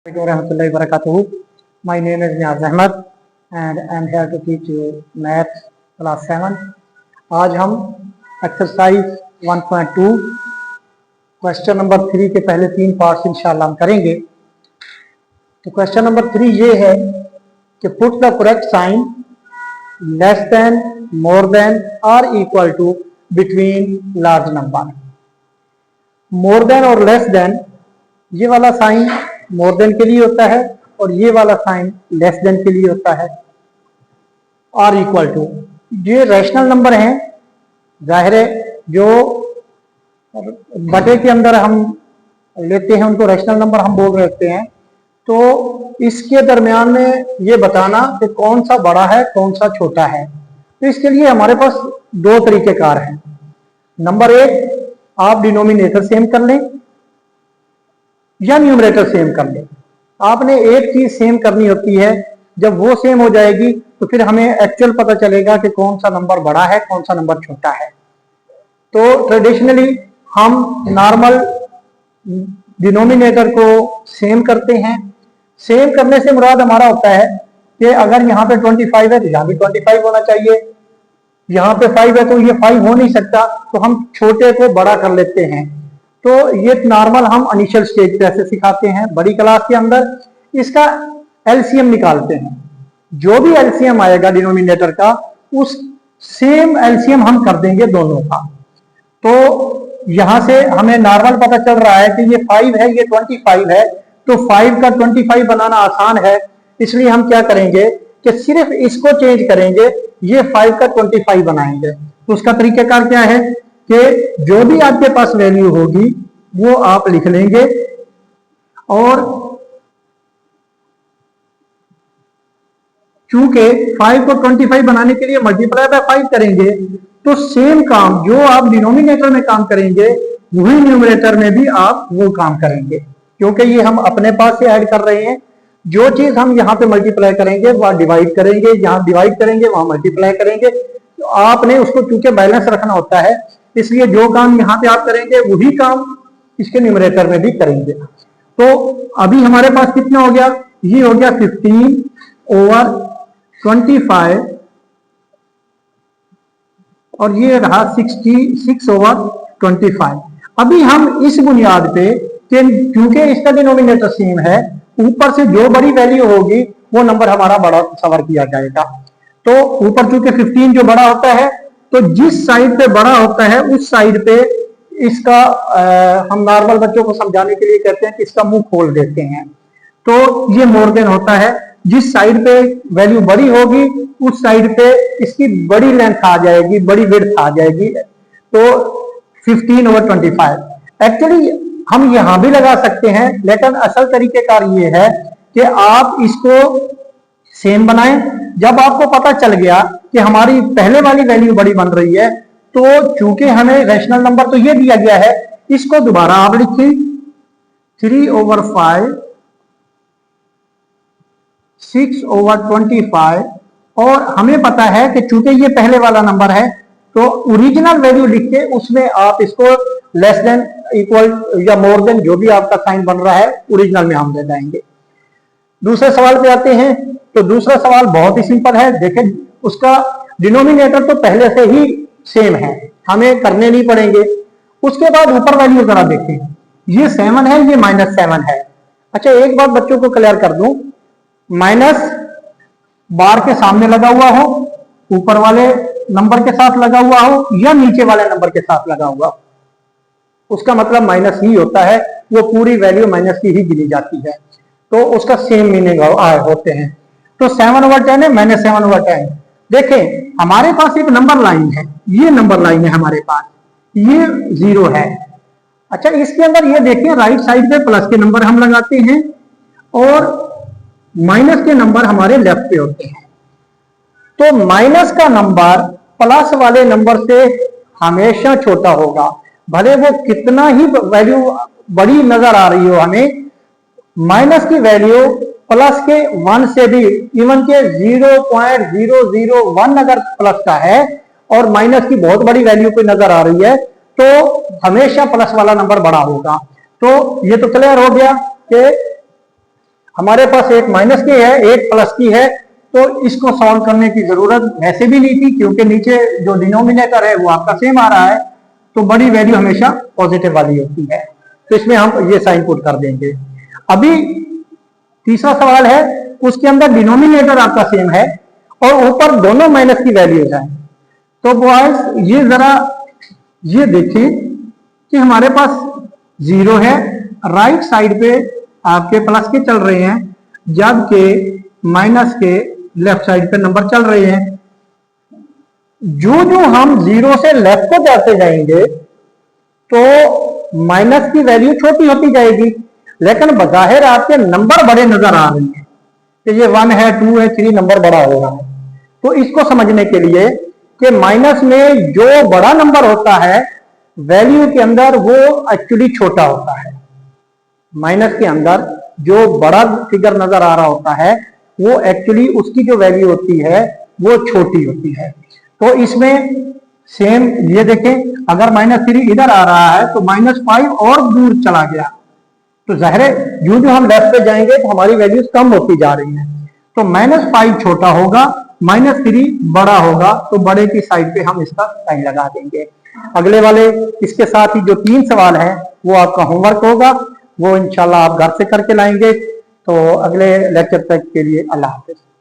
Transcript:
Warahmatullahi wabarakatuh. My name is Niaz Ahmed and I am here to teach you Maths class 7. आज हम exercise 1.2 question number 3 के पहले 3 parts इंशाल्लाह हम करेंगे। तो क्वेश्चन नंबर 3 ये है कि put the correct sign less than, more than और equal to between large number. More than और लेस देन, ये वाला साइन मोर देन के लिए होता है और ये वाला साइन लेस देन के लिए होता है। और इक्वल टू, ये रैशनल नंबर हैं, जाहिर है जो बटे के अंदर हम लेते हैं उनको रैशनल नंबर हम बोल रहे हैं। तो इसके दरमियान में ये बताना कि कौन सा बड़ा है कौन सा छोटा है, तो इसके लिए हमारे पास दो तरीकेकार हैं। नंबर एक, आप डिनोमिनेटर सेम कर लें या न्यूमरेटर सेम कर ले। आपने एक चीज सेम करनी होती है, जब वो सेम हो जाएगी तो फिर हमें एक्चुअल पता चलेगा कि कौन सा नंबर बड़ा है कौन सा नंबर छोटा है। तो ट्रेडिशनली हम नॉर्मल डिनोमिनेटर को सेम करते हैं। सेम करने से मुराद हमारा होता है कि अगर यहाँ पे 25 है तो यहाँ भी 25 होना चाहिए, यहाँ पे 5 है तो ये 5 हो नहीं सकता, तो हम छोटे को बड़ा कर लेते हैं। तो ये नॉर्मल हम इनिशियल स्टेज पे ऐसे सिखाते हैं। बड़ी क्लास के अंदर इसका एलसीएम निकालते हैं। जो भी एलसीएम आएगा डिनोमिनेटर का, उस सेम एलसीएम हम कर देंगे दोनों का। तो यहां से हमें नॉर्मल पता चल रहा है कि ये 5 है ये 25 है, तो 5 का 25 बनाना आसान है, इसलिए हम क्या करेंगे कि सिर्फ इसको चेंज करेंगे, ये 5 का 25 बनाएंगे। तो उसका तरीकाकार क्या है कि जो भी आपके पास वैल्यू होगी वो आप लिख लेंगे और चूंकि 5 को 25 बनाने के लिए मल्टीप्लाई बाय 5 करेंगे, तो सेम काम जो आप डिनोमिनेटर में काम करेंगे वही न्यूमरेटर में भी आप वो काम करेंगे, क्योंकि ये हम अपने पास से ऐड कर रहे हैं। जो चीज हम यहाँ पे मल्टीप्लाई करेंगे वह डिवाइड करेंगे, यहाँ डिवाइड करेंगे वहां मल्टीप्लाई करेंगे। तो आपने उसको चूंकि बैलेंस रखना होता है, इसलिए जो काम यहाँ पे आप करेंगे वही काम इसके न्यूमरेटर में भी करेंगे। तो अभी हमारे पास कितना हो गया, ये हो गया 15/25 और ये रहा 66/25। अभी हम इस बुनियाद पे क्योंकि इसका डिनोमिनेटर सेम है, ऊपर से जो बड़ी वैल्यू होगी वो नंबर हमारा बड़ा सवर किया जाएगा। तो ऊपर चूंकि 15 जो बड़ा होता है, तो जिस साइड पे बड़ा होता है उस साइड पे इसका हम नॉर्मल बच्चों को समझाने के लिए कहते हैं कि इसका मुंह खोल देते हैं। तो ये मोर देन होता है, जिस साइड पे वैल्यू बड़ी होगी उस साइड पे इसकी बड़ी लेंथ आ जाएगी, बड़ी विड्थ आ जाएगी। तो 15/25 एक्चुअली हम यहां भी लगा सकते हैं, लेकिन असल तरीकेकार ये है कि आप इसको सेम बनाएं। जब आपको पता चल गया कि हमारी पहले वाली वैल्यू बड़ी बन रही है, तो चूंकि हमें रैशनल नंबर तो ये दिया गया है, इसको दोबारा आप लिखिए 3/5 6/25 और हमें पता है कि चूंकि ये पहले वाला नंबर है तो ओरिजिनल वैल्यू लिख के उसमें आप इसको लेस देन, इक्वल या मोर देन जो भी आपका साइन बन रहा है ओरिजिनल में हम दे जाएंगे। दूसरे सवाल पे आते हैं। तो दूसरा सवाल बहुत ही सिंपल है। देखें, उसका डिनोमिनेटर तो पहले से ही सेम है, हमें करने नहीं पड़ेंगे। उसके बाद ऊपर वैल्यू जरा देखें, ये 7 है ये -7 है। अच्छा, एक बात बच्चों को क्लियर कर दूं, माइनस बार के सामने लगा हुआ हो, ऊपर वाले नंबर के साथ लगा हुआ हो या नीचे वाले नंबर के साथ लगा हुआ, उसका मतलब माइनस ही होता है, वो पूरी वैल्यू माइनस की ही गिनी जाती है। तो उसका सेम मीनिंग होते हैं। तो 7/10 है -7/10। देखें, हमारे पास एक नंबर लाइन है, ये नंबर लाइन है हमारे पास, ये 0 है। अच्छा, इसके अंदर ये देखिए राइट साइड पे प्लस के नंबर हम लगाते हैं और माइनस के नंबर हमारे लेफ्ट पे होते हैं। तो माइनस का नंबर प्लस वाले नंबर से हमेशा छोटा होगा, भले वो कितना ही वैल्यू बड़ी नजर आ रही हो हमें। माइनस की वैल्यू प्लस के 1 से भी, इवन के 0.001 अगर प्लस का है और माइनस की बहुत बड़ी वैल्यू कोई नजर आ रही है, तो हमेशा प्लस वाला नंबर बड़ा होगा। तो ये तो क्लियर हो गया कि हमारे पास एक माइनस की है, एक प्लस की है, तो इसको सॉल्व करने की जरूरत वैसे भी नहीं थी, क्योंकि नीचे जो डिनोमिनेटर है वो आपका सेम आ रहा है, तो बड़ी वैल्यू हमेशा पॉजिटिव वाली होती है। तो इसमें हम ये साइन पुट कर देंगे। अभी तीसरा सवाल है, उसके अंदर डिनोमिनेटर आपका सेम है और ऊपर दोनों माइनस की वैल्यूज हैं। तो बॉयज ये जरा ये देखें कि हमारे पास 0 है, राइट साइड पे आपके प्लस के चल रहे हैं, जबकि माइनस के लेफ्ट साइड पे नंबर चल रहे हैं। जो जो हम 0 से लेफ्ट को जाते जाएंगे तो माइनस की वैल्यू छोटी होती जाएगी, लेकिन बजाहिर आपके नंबर बड़े नजर आ रहे हैं कि ये 1 है, 2 है, 3 नंबर बड़ा हो रहा है। तो इसको समझने के लिए कि माइनस में जो बड़ा नंबर होता है वैल्यू के अंदर वो एक्चुअली छोटा होता है। माइनस के अंदर जो बड़ा फिगर नजर आ रहा होता है वो एक्चुअली उसकी जो वैल्यू होती है वो छोटी होती है। तो इसमें सेम ये देखें, अगर -3 इधर आ रहा है तो -5 और दूर चला गया, तो जाहिर है जो जो हम लेफ्ट पे जाएंगे तो हमारी वैल्यूज कम होती जा रही हैं। तो -5 छोटा होगा, -3 बड़ा होगा, तो बड़े की साइड पे हम इसका साइन लगा देंगे। अगले वाले इसके साथ ही जो 3 सवाल है वो आपका होमवर्क होगा, वो इंशाल्लाह आप घर से करके लाएंगे। तो अगले लेक्चर तक के लिए अल्लाह हाफिज।